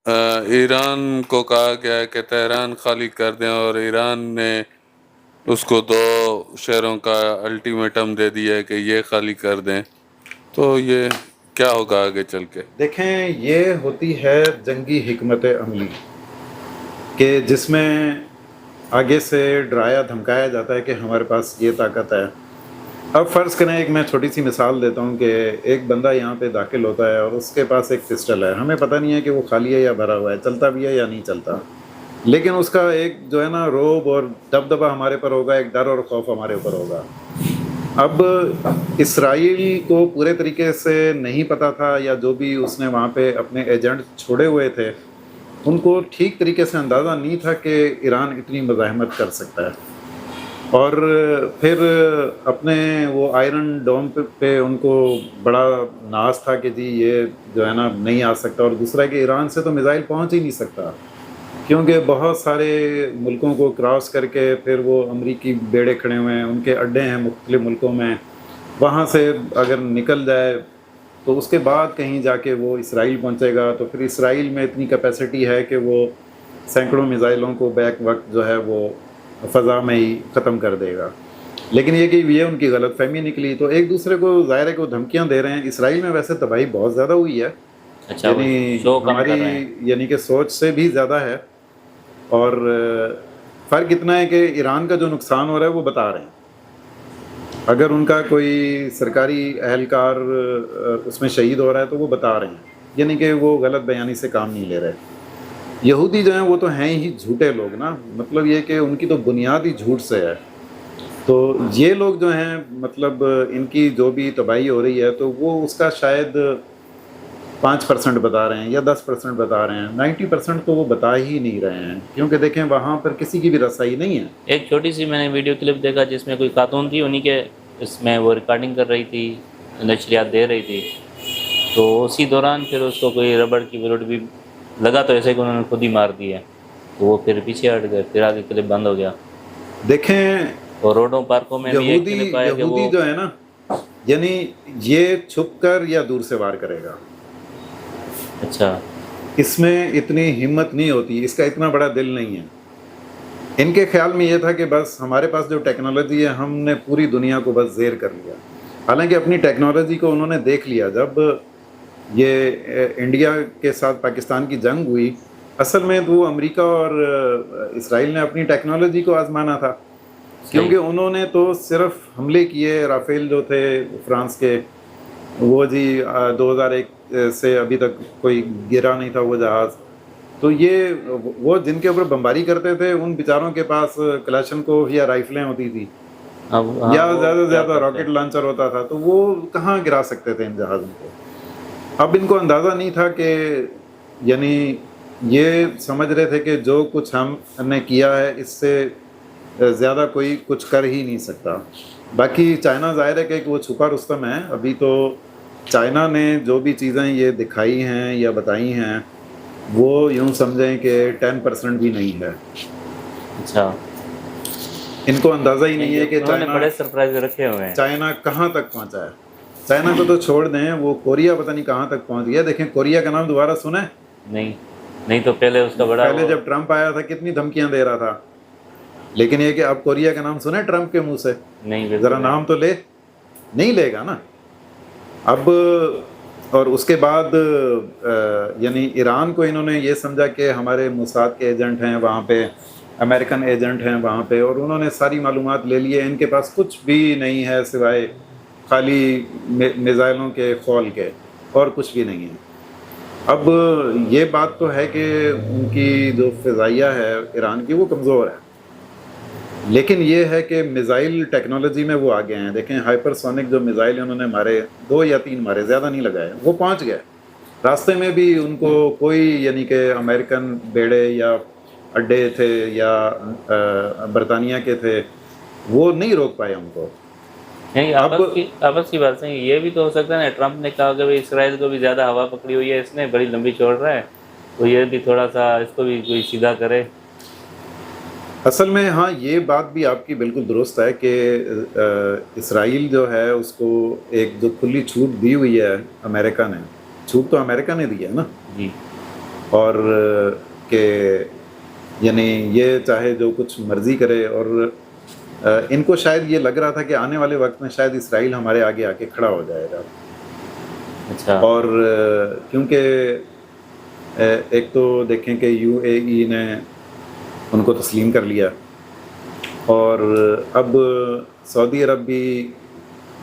ایران کو کہا گیا ہے کہ تہران خالی کر دیں، اور ایران نے اس کو 2 شہروں کا الٹیمیٹم دے دیا ہے کہ یہ خالی کر دیں، تو یہ کیا ہوگا آگے چل کے؟ دیکھیں، یہ ہوتی ہے جنگی حکمت عملی کہ جس میں آگے سے ڈرایا دھمکایا جاتا ہے کہ ہمارے پاس یہ طاقت ہے۔ اب فرض کریں، ایک میں چھوٹی سی مثال دیتا ہوں کہ ایک بندہ یہاں پہ داخل ہوتا ہے اور اس کے پاس ایک پسٹل ہے، ہمیں پتہ نہیں ہے کہ وہ خالی ہے یا بھرا ہوا ہے، چلتا بھی ہے یا نہیں چلتا، لیکن اس کا ایک جو ہے نا روب اور دبدبہ ہمارے پر ہوگا، ایک ڈر اور خوف ہمارے اوپر ہوگا۔ اب اسرائیل کو پورے طریقے سے نہیں پتہ تھا، یا جو بھی اس نے وہاں پہ اپنے ایجنٹ چھوڑے ہوئے تھے ان کو ٹھیک طریقے سے اندازہ نہیں تھا کہ ایران اتنی مزاحمت کر سکتا ہے، اور پھر اپنے وہ آئرن ڈوم پہ ان کو بڑا ناز تھا کہ جی یہ جو ہے نا نہیں آ سکتا، اور دوسرا کہ ایران سے تو میزائل پہنچ ہی نہیں سکتا کیونکہ بہت سارے ملکوں کو کراس کر کے پھر وہ امریکی بیڑے کھڑے ہوئے ہیں، ان کے اڈے ہیں مختلف ملکوں میں، وہاں سے اگر نکل جائے تو اس کے بعد کہیں جا کے وہ اسرائیل پہنچے گا، تو پھر اسرائیل میں اتنی کیپیسٹی ہے کہ وہ سینکڑوں میزائلوں کو بیک وقت جو ہے وہ فضا میں ہی ختم کر دے گا۔ لیکن یہ کہ یہ ان کی غلط فہمی نکلی، تو ایک دوسرے کو ظاہر ہے کہ وہ دھمکیاں دے رہے ہیں۔ اسرائیل میں ویسے تباہی بہت زیادہ ہوئی ہے، اچھا، وہ یعنی شو کم کر رہے ہیں۔ ہماری یعنی کہ سوچ سے بھی زیادہ ہے، اور فرق اتنا ہے کہ ایران کا جو نقصان ہو رہا ہے وہ بتا رہے ہیں، اگر ان کا کوئی سرکاری اہلکار اس میں شہید ہو رہا ہے تو وہ بتا رہے ہیں، یعنی کہ وہ غلط بیانی سے کام نہیں لے رہے۔ یہودی جو ہیں وہ تو ہیں ہی جھوٹے لوگ نا، مطلب یہ کہ ان کی تو بنیاد ہی جھوٹ سے ہے، تو یہ لوگ جو ہیں مطلب ان کی جو بھی تباہی ہو رہی ہے تو وہ اس کا شاید 5% بتا رہے ہیں یا 10% بتا رہے ہیں، 90% تو وہ بتا ہی نہیں رہے ہیں، کیونکہ دیکھیں وہاں پر کسی کی بھی رسائی نہیں ہے۔ ایک چھوٹی سی میں نے ویڈیو کلپ دیکھا جس میں کوئی خاتون تھی، انہی کے اس میں وہ ریکارڈنگ کر رہی تھی، نشریات دے رہی تھی، تو اسی دوران پھر اس کو کوئی ربڑ کی بلٹ بھی لگا، تو ایسے کہ انہوں نے خود ہی مار دی ہے، تو وہ پھر پیچھے ہٹ گئے، پھر آگے کلپ بند ہو گیا۔ دیکھیں اور روڈوں پارکوں میں بھی ایک کلپ آیا کہ وہ یہودی جو ہے نا، یعنی یہ چھپ کر یا دور سے وار کرے گا، اچھا اس میں اتنی ہمت نہیں ہوتی، اس کا اتنا بڑا دل نہیں ہے۔ ان کے خیال میں یہ تھا کہ بس ہمارے پاس جو ٹیکنالوجی ہے ہم نے پوری دنیا کو بس زیر کر لیا، حالانکہ اپنی ٹیکنالوجی کو انہوں نے دیکھ لیا۔ جب یہ انڈیا کے ساتھ پاکستان کی جنگ ہوئی، اصل میں تو وہ امریکہ اور اسرائیل نے اپنی ٹیکنالوجی کو آزمانا تھا، کیونکہ انہوں نے تو صرف حملے کیے، رافیل جو تھے فرانس کے، وہ جی 2001 سے ابھی تک کوئی گرا نہیں تھا وہ جہاز، تو یہ وہ جن کے اوپر بمباری کرتے تھے ان بیچاروں کے پاس کلاشنکوف یا رائفلیں ہوتی تھی، یا زیادہ سے زیادہ راکٹ لانچر ہوتا تھا، تو وہ کہاں گرا سکتے تھے ان جہازوں کو۔ اب ان کو اندازہ نہیں تھا کہ یعنی یہ سمجھ رہے تھے کہ جو کچھ ہم نے کیا ہے اس سے زیادہ کوئی کچھ کر ہی نہیں سکتا۔ باقی چائنا ظاہر ہے کہ وہ چھپا رستم ہے، ابھی تو چائنا نے جو بھی چیزیں یہ دکھائی ہیں یا بتائی ہیں وہ یوں سمجھیں کہ 10% بھی نہیں ہے۔ اچھا، ان کو اندازہ ہی نہیں ہے کہ انہوں نے بڑے سرپرائز رکھے ہوئے ہیں۔ چائنا کہاں تک پہنچا ہے۔ چائنا کو تو چھوڑ دیں، وہ کوریا پتہ نہیں کہاں تک پہنچ گیا۔ دیکھیں کوریا کا نام دوبارہ سنیں؟ نہیں تو پہلے اس کا بڑا پہلے جب ٹرمپ آیا تھا کتنی دھمکیاں دے رہا تھا، لیکن یہ کہ اب کوریا کا نام سنیں ٹرمپ کے منہ سے؟ نہیں، ذرا نام تو لے، نہیں لے گا نا۔ اب اور اس کے بعد یعنی ایران کو انہوں نے یہ سمجھا کہ ہمارے موساد کے ایجنٹ ہیں وہاں پہ، امریکن ایجنٹ ہیں وہاں پہ، اور انہوں نے ساری معلومات لے لی ہے، ان کے پاس کچھ بھی نہیں ہے سوائے خالی میزائلوں کے خول کے، اور کچھ بھی نہیں ہے۔ اب یہ بات تو ہے کہ ان کی جو فضائیہ ہے ایران کی وہ کمزور ہے، لیکن یہ ہے کہ میزائل ٹیکنالوجی میں وہ آگے ہیں۔ دیکھیں ہائپر سونک جو میزائل انہوں نے مارے، 2 یا 3 مارے، زیادہ نہیں لگائے، وہ پہنچ گئے راستے میں بھی، ان کو کوئی یعنی کہ امریکن بیڑے یا اڈے تھے یا برطانیہ کے تھے، وہ نہیں روک پائے ان کو۔ نہیں، آپس کی بات صحیح، یہ بھی تو ہو سکتا ہے نا، ٹرمپ نے کہا کہ اسرائیل کو بھی زیادہ ہوا پکڑی ہوئی ہے، اس نے بڑی لمبی چھوڑ رہا ہے، تو یہ بھی تھوڑا سا اس کو بھی کوئی سیدھا کرے۔ اصل میں ہاں یہ بات بھی آپ کی بالکل درست ہے کہ اسرائیل جو ہے اس کو ایک جو کھلی چھوٹ دی ہوئی ہے امریکہ نے، چھوٹ تو امریکہ نے دی ہے نا، جی، اور کہ یعنی یہ چاہے جو کچھ مرضی کرے، اور ان کو شاید یہ لگ رہا تھا کہ آنے والے وقت میں شاید اسرائیل ہمارے آگے آ کے کھڑا ہو جائے گا. اچھا. اور کیونکہ ایک تو دیکھیں کہ یو اے ای نے ان کو تسلیم کر لیا، اور اب سعودی عرب بھی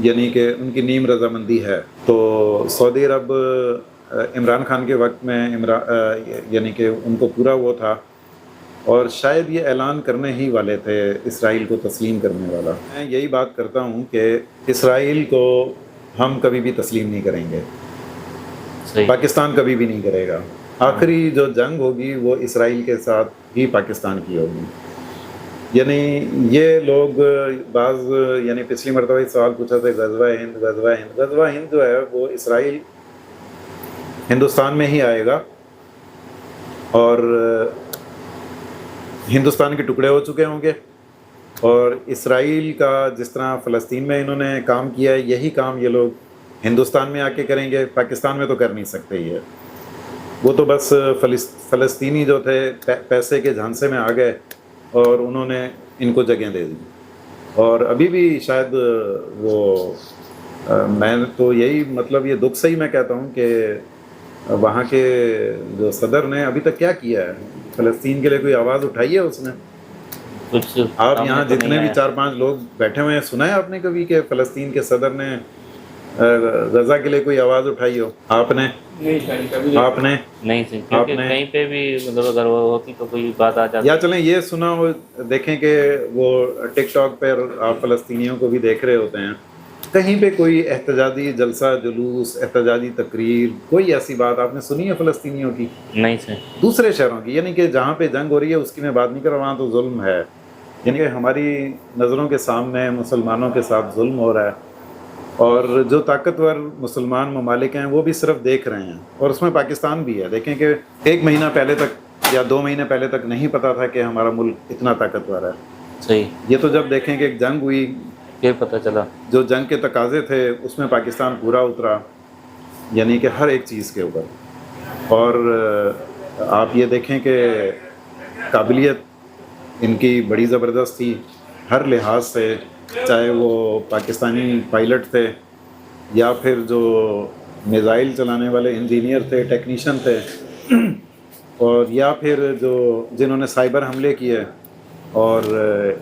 یعنی کہ ان کی نیم رضامندی ہے. تو سعودی عرب عمران خان کے وقت میں یعنی کہ ان کو پورا وہ تھا، اور شاید یہ اعلان کرنے ہی والے تھے اسرائیل کو تسلیم کرنے والا. میں یہی بات کرتا ہوں کہ اسرائیل کو ہم کبھی بھی تسلیم نہیں کریں گے، صحیح. پاکستان کبھی بھی نہیں کرے گا. آخری جو جنگ ہوگی وہ اسرائیل کے ساتھ ہی پاکستان کی ہوگی. یعنی یہ لوگ بعض یعنی پچھلی مرتبہ ہی سوال پوچھا تھا غزوہ ہند، غزوہ ہند جو ہے وہ اسرائیل ہندوستان میں ہی آئے گا، اور ہندوستان کے ٹکڑے ہو چکے ہوں گے، اور اسرائیل کا جس طرح فلسطین میں انہوں نے کام کیا ہے یہی کام یہ لوگ ہندوستان میں آ کے کریں گے. پاکستان میں تو کر نہیں سکتے یہ، وہ تو بس فلسطینی جو تھے پیسے کے جھانسے میں آ گئے اور انہوں نے ان کو جگہیں دے دی. اور ابھی بھی شاید وہ میں تو یہی مطلب یہ دکھ سے ہی میں کہتا ہوں کہ وہاں کے جو صدر نے ابھی تک کیا کیا ہے؟ فلسطین کے لیے کوئی آواز اٹھائی ہے اس نے؟ کچھ آپ سامنے یہاں تو جتنے نہیں بھی آیا. 4-5 لوگ بیٹھے ہوئے ہیں، سنا ہے آپ نے کبھی کہ فلسطین کے صدر نے غزہ کے لیے کوئی آواز اٹھائی ہو؟ آپ نے آپ نے نہیں سر، آپ کیونکہ نے کہیں پہ بھی مطلب اگر وہ ہوتی تو کوئی بات آ جاتی. یا چلیں یہ سنا ہو، دیکھیں کہ وہ ٹک ٹاک پہ آپ فلسطینیوں کو بھی دیکھ رہے ہوتے ہیں، کہیں پہ کوئی احتجاجی جلسہ جلوس، احتجاجی تقریر، کوئی ایسی بات آپ نے سنی ہے فلسطینیوں کی؟ نہیں سر. دوسرے شہروں کی، یعنی کہ جہاں پہ جنگ ہو رہی ہے اس کی میں بات نہیں کر رہا، وہاں تو ظلم ہے. یعنی کہ ہماری نظروں کے سامنے مسلمانوں کے ساتھ ظلم ہو رہا ہے، اور جو طاقتور مسلمان ممالک ہیں وہ بھی صرف دیکھ رہے ہیں، اور اس میں پاکستان بھی ہے. دیکھیں کہ 1 مہینہ پہلے تک یا 2 مہینے پہلے تک نہیں پتا تھا کہ ہمارا ملک اتنا طاقتور ہے. صحیح. یہ تو جب دیکھیں کہ ایک جنگ ہوئی، پھر پتہ چلا. جو جنگ کے تقاضے تھے اس میں پاکستان پورا اترا، یعنی کہ ہر ایک چیز کے اوپر. اور آپ یہ دیکھیں کہ قابلیت ان کی بڑی زبردست تھی ہر لحاظ سے، چاہے وہ پاکستانی پائلٹ تھے یا پھر جو میزائل چلانے والے انجینئر تھے، ٹیکنیشین تھے، اور یا پھر جنہوں نے سائبر حملے کیے اور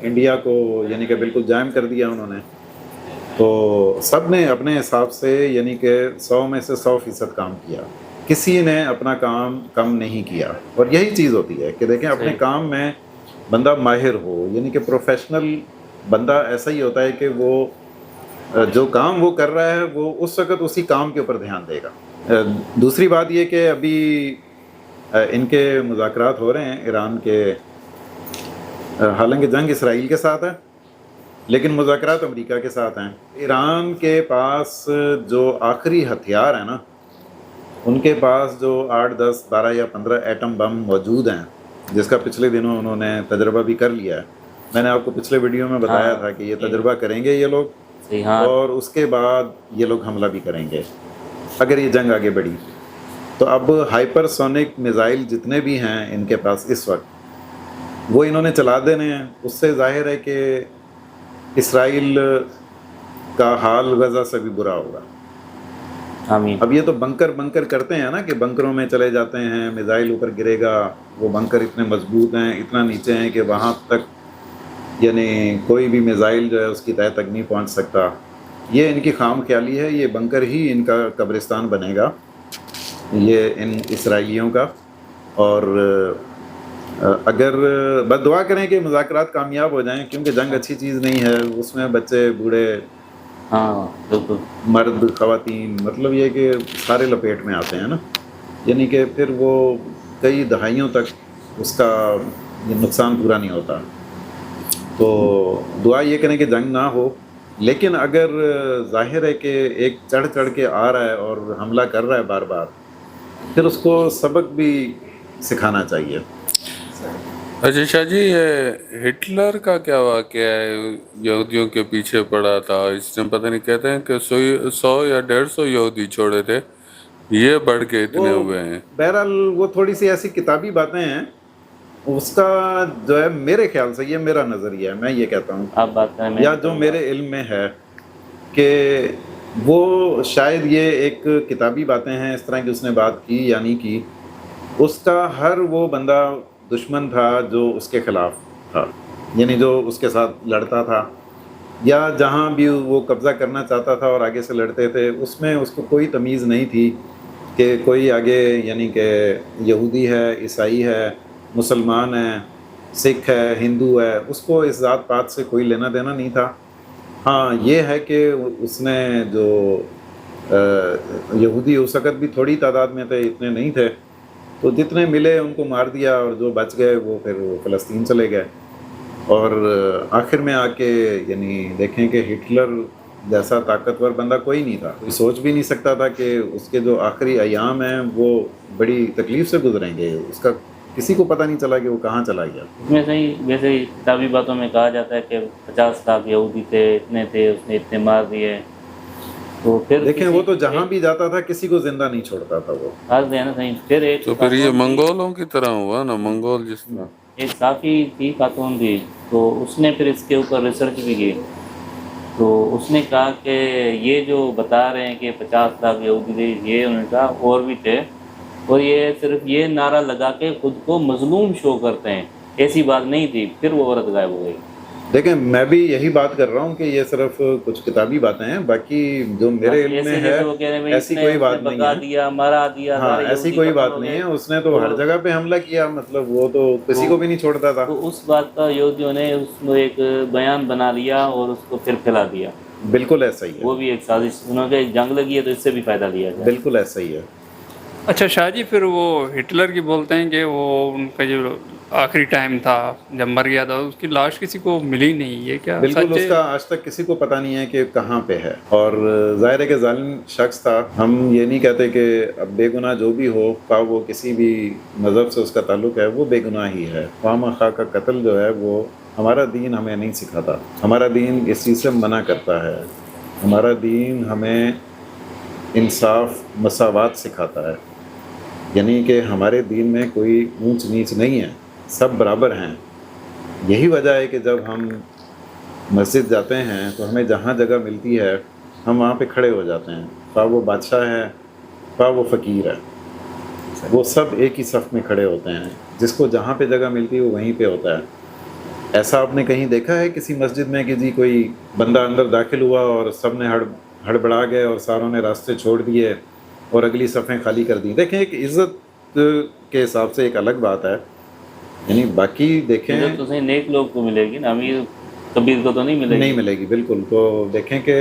انڈیا کو یعنی کہ بالکل جام کر دیا انہوں نے. تو سب نے اپنے حساب سے یعنی کہ 100 میں سے 100% کام کیا، کسی نے اپنا کام کم نہیں کیا. اور یہی چیز ہوتی ہے کہ دیکھیں اپنے کام میں بندہ ماہر ہو، یعنی کہ پروفیشنل بندہ ایسا ہی ہوتا ہے کہ وہ جو کام وہ کر رہا ہے وہ اس وقت اسی کام کے اوپر دھیان دے گا. دوسری بات یہ کہ ابھی ان کے مذاکرات ہو رہے ہیں ایران کے، حالانکہ جنگ اسرائیل کے ساتھ ہے لیکن مذاکرات امریکہ کے ساتھ ہیں. ایران کے پاس جو آخری ہتھیار ہیں نا، ان کے پاس جو 8 10 12 یا 15 ایٹم بم موجود ہیں، جس کا پچھلے دنوں انہوں نے تجربہ بھی کر لیا ہے. میں نے آپ کو پچھلے ویڈیو میں بتایا تھا کہ یہ تجربہ کریں گے یہ لوگ، اور اس کے بعد یہ لوگ حملہ بھی کریں گے اگر یہ جنگ آگے بڑھی. تو اب ہائپر سونک میزائل جتنے بھی ہیں ان کے پاس اس وقت، وہ انہوں نے چلا دینے ہیں. اس سے ظاہر ہے کہ اسرائیل کا حال غزہ سے بھی برا ہوگا. آمین. اب یہ تو بنکر کرتے ہیں نا کہ بنکروں میں چلے جاتے ہیں، میزائل اوپر گرے گا، وہ بنکر اتنے مضبوط ہیں، اتنا نیچے ہیں کہ وہاں تک یعنی کوئی بھی میزائل جو ہے اس کی تہہ تک نہیں پہنچ سکتا. یہ ان کی خام خیالی ہے، یہ بنکر ہی ان کا قبرستان بنے گا یہ ان اسرائیلیوں کا. اور اگر بس دعا کریں کہ مذاکرات کامیاب ہو جائیں، کیونکہ جنگ اچھی چیز نہیں ہے، اس میں بچے بوڑھے بالکل مرد خواتین، مطلب یہ کہ سارے لپیٹ میں آتے ہیں نا، یعنی کہ پھر وہ کئی دہائیوں تک اس کا نقصان پورا نہیں ہوتا. تو دعا یہ کریں کہ جنگ نہ ہو، لیکن اگر ظاہر ہے کہ ایک چڑھ کے آ رہا ہے اور حملہ کر رہا ہے بار بار، پھر اس کو سبق بھی سکھانا چاہیے. اچھا شاہ جی، یہ ہٹلر کا کیا واقعہ ہے؟ یہودیوں کے پیچھے پڑا تھا، اس نے پتہ نہیں کہتے ہیں کہ 100 یا 150 یہودی چھوڑے تھے، یہ بڑھ کے اتنے وہ ہوئے ہیں. بہرحال وہ تھوڑی سی ایسی کتابی باتیں ہیں. اس کا جو ہے میرے خیال سے، یہ میرا نظریہ ہے، میں یہ کہتا ہوں آپ بات کریں یا جو میرے علم میں ہے کہ وہ شاید یہ ایک کتابی باتیں ہیں، اس طرح کی اس نے بات کی یا نہیں کی. اس کا ہر وہ بندہ دشمن تھا جو اس کے خلاف تھا، یعنی جو اس کے ساتھ لڑتا تھا یا جہاں بھی وہ قبضہ کرنا چاہتا تھا اور آگے سے لڑتے تھے، اس میں اس کو کوئی تمیز نہیں تھی کہ کوئی آگے یعنی کہ یہودی ہے، عیسائی ہے، مسلمان ہے، سکھ ہے، ہندو ہے، اس کو اس ذات پات سے کوئی لینا دینا نہیں تھا. ہاں یہ ہے کہ اس نے جو یہودی اس وقت بھی تھوڑی تعداد میں تھے، اتنے نہیں تھے، تو جتنے ملے ان کو مار دیا اور جو بچ گئے وہ پھر فلسطین چلے گئے. اور آخر میں آ کے یعنی دیکھیں کہ ہٹلر جیسا طاقتور بندہ کوئی نہیں تھا، کوئی سوچ بھی نہیں سکتا تھا کہ اس کے جو آخری ایام ہیں وہ بڑی تکلیف سے گزریں گے. اس کا کسی کو پتہ نہیں چلا کہ وہ کہاں چلا گیا. اس میں صحیح ویسے ہی کتابی باتوں میں کہا جاتا ہے کہ 50 لاکھ یہودی تھے، اتنے تھے، اس نے اتنے مار دیے. تو پھر دیکھیں وہ تو جہاں بھی جاتا تھا کسی کو زندہ نہیں چھوڑتا تھا وہ. خاص ہے نا صحیح. پھر ایک تو پھر یہ منگولوں کی طرح ہوا نا، منگول جس طرح. ایک صحافی تھی، خاتون تھی، تو اس نے پھر اس کے اوپر ریسرچ بھی کی. تو اس نے کہا کہ یہ جو بتا رہے ہیں کہ 50 لاکھ یہودی تھے، یہ انہوں نے کہا اور بھی تھے، اور یہ صرف یہ نعرہ لگا کے خود کو مظلوم شو کرتے ہیں، ایسی بات نہیں تھی. پھر وہ عورت غائب ہو گئی. دیکھیں میں بھی یہی بات کر رہا ہوں کہ یہ صرف کچھ کتابی باتیں ہیں، باقی جو میرے علم میں ہے ایسی کوئی بات نہیں ہے. دیا مارا دیا، ہاں ایسی کوئی بات نہیں ہے. اس نے تو ہر جگہ پہ حملہ کیا، مطلب وہ تو کسی کو بھی نہیں چھوڑتا تھا. تو اس بات کا یہودیوں نے اس کو ایک بیان بنا لیا اور اس کو پھر پھیلا دیا. بالکل ایسا ہی ہے، وہ بھی ایک سازش، انہوں نے ایک جنگ لگی ہے تو اس سے بھی فائدہ لیا جائے. بالکل ایسا ہی ہے. اچھا شاہ جی، پھر وہ ہٹلر کی بولتے ہیں کہ وہ ان کا جو آخری ٹائم تھا جب مر گیا تھا، اس کی لاش کسی کو ملی نہیں، یہ کیا بالکل سچ ہے؟ اس کا آج تک کسی کو پتہ نہیں ہے کہ کہاں پہ ہے. اور ظاہر ہے کہ ظالم شخص تھا. ہم یہ نہیں کہتے کہ اب بے گناہ جو بھی ہو، خواہ وہ کسی بھی مذہب سے اس کا تعلق ہے، وہ بے گناہ ہی ہے. خواہ خواہ کا قتل جو ہے وہ ہمارا دین ہمیں نہیں سکھاتا. ہمارا دین اس چیز سے منع کرتا ہے. ہمارا دین ہمیں انصاف، مساوات سکھاتا ہے. یعنی کہ ہمارے دین میں کوئی اونچ نیچ نہیں ہے، سب برابر ہیں. یہی وجہ ہے کہ جب ہم مسجد جاتے ہیں تو ہمیں جہاں جگہ ملتی ہے ہم وہاں پہ کھڑے ہو جاتے ہیں. خواہ وہ بادشاہ ہے، خواہ وہ فقیر ہے، وہ سب ایک ہی صف میں کھڑے ہوتے ہیں. جس کو جہاں پہ جگہ ملتی ہے وہ وہیں پہ ہوتا ہے. ایسا آپ نے کہیں دیکھا ہے کسی مسجد میں کہ جی کوئی بندہ اندر داخل ہوا اور سب نے ہڑبڑا گئے اور ساروں نے راستے چھوڑ دیے اور اگلی صفیں خالی کر دی؟ دیکھیں ایک عزت کے حساب سے ایک الگ بات ہے. یعنی باقی دیکھیں تو صحیح نیک لوگ کو ملے گی نا، امیر کبیر کو تو نہیں ملے گی. نہیں ملے گی بالکل. تو دیکھیں کہ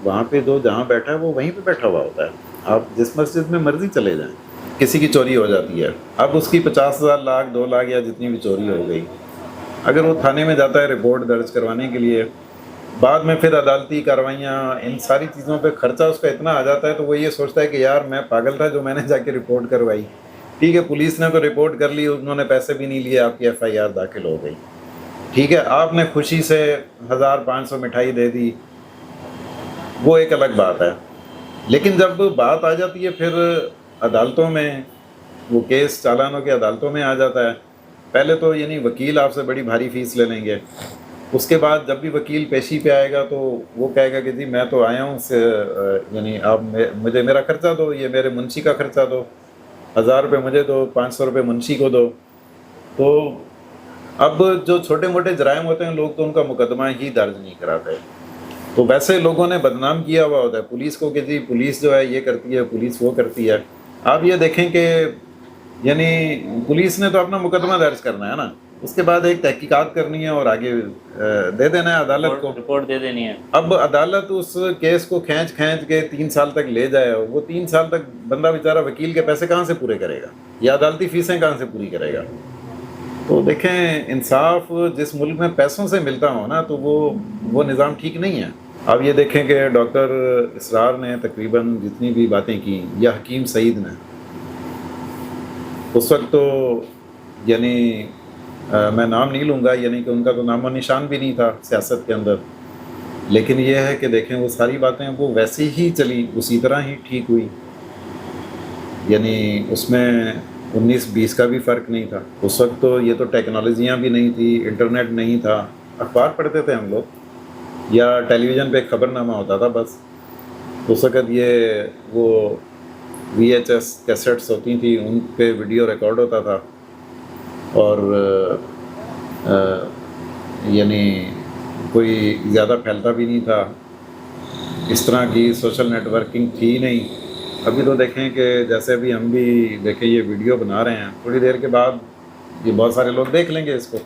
وہاں پہ جو جہاں بیٹھا ہے وہ وہیں پہ بیٹھا ہوا ہوتا ہے. آپ جس مسجد میں مرضی چلے جائیں. کسی کی چوری ہو جاتی ہے، اب اس کی 50,000 لاکھ 2 لاکھ یا جتنی بھی چوری ہو گئی، اگر وہ تھانے میں جاتا ہے رپورٹ درج کروانے کے لیے، بعد میں پھر عدالتی کارروائیاں، ان ساری چیزوں پہ خرچہ اس کا اتنا آ جاتا ہے تو وہ یہ سوچتا ہے کہ یار میں پاگل تھا جو میں نے جا کے رپورٹ کروائی. ٹھیک ہے پولیس نے تو رپورٹ کر لی، انہوں نے پیسے بھی نہیں لیے، آپ کی FIR داخل ہو گئی. ٹھیک ہے آپ نے خوشی سے 1500 مٹھائی دے دی، وہ ایک الگ بات ہے. لیکن جب بات آ جاتی ہے پھر عدالتوں میں، وہ کیس چالانوں کے عدالتوں میں آ جاتا ہے. پہلے تو یعنی وکیل آپ سے بڑی بھاری فیس لے لیں گے. اس کے بعد جب بھی وکیل پیشی پہ آئے گا تو وہ کہے گا کہ جی میں تو آیا ہوں یعنی آپ مجھے میرا خرچہ دو، یہ میرے منشی کا خرچہ دو، 1000 روپے مجھے دو، 500 روپے منشی کو دو. تو اب جو چھوٹے موٹے جرائم ہوتے ہیں لوگ تو ان کا مقدمہ ہی درج نہیں کراتے. تو ویسے لوگوں نے بدنام کیا ہوا ہوتا ہے پولیس کو کہ جی پولیس جو ہے یہ کرتی ہے، پولیس وہ کرتی ہے. آپ یہ دیکھیں کہ یعنی پولیس نے تو اپنا مقدمہ درج کرنا ہے نا، اس کے بعد ایک تحقیقات کرنی ہے اور آگے دے دینا ہے عدالت کو، رپورٹ دے دینی ہے. اب عدالت اس کیس کو کھینچ کے 3 سال تک لے جائے، اور وہ 3 سال تک بندہ بیچارہ وکیل کے پیسے کہاں سے پورے کرے گا یا عدالتی فیسیں کہاں سے پوری کرے گا؟ تو دیکھیں انصاف جس ملک میں پیسوں سے ملتا ہو نا تو وہ نظام ٹھیک نہیں ہے. اب یہ دیکھیں کہ ڈاکٹر اسرار نے تقریباً جتنی بھی باتیں کی یا حکیم سعید نے، اس وقت تو یعنی میں نام نہیں لوں گا، یعنی کہ ان کا تو نام و نشان بھی نہیں تھا سیاست کے اندر، لیکن یہ ہے کہ دیکھیں وہ ساری باتیں وہ ویسے ہی چلی، اسی طرح ہی ٹھیک ہوئی. یعنی اس میں 19-20 کا بھی فرق نہیں تھا. اس وقت تو یہ تو ٹیکنالوجیاں بھی نہیں تھی, انٹرنیٹ نہیں تھا, اخبار پڑھتے تھے ہم لوگ یا ٹیلی ویژن پہ خبر نامہ ہوتا تھا بس. اس وقت یہ وہ VHS کیسٹس ہوتی تھیں, ان پہ ویڈیو ریکارڈ ہوتا تھا, اور یعنی کوئی زیادہ پھیلتا بھی نہیں تھا, اس طرح کی سوشل نیٹ ورکنگ تھی نہیں. ابھی تو دیکھیں کہ جیسے ابھی ہم بھی دیکھیں یہ ویڈیو بنا رہے ہیں, تھوڑی دیر کے بعد یہ بہت سارے لوگ دیکھ لیں گے اس کو.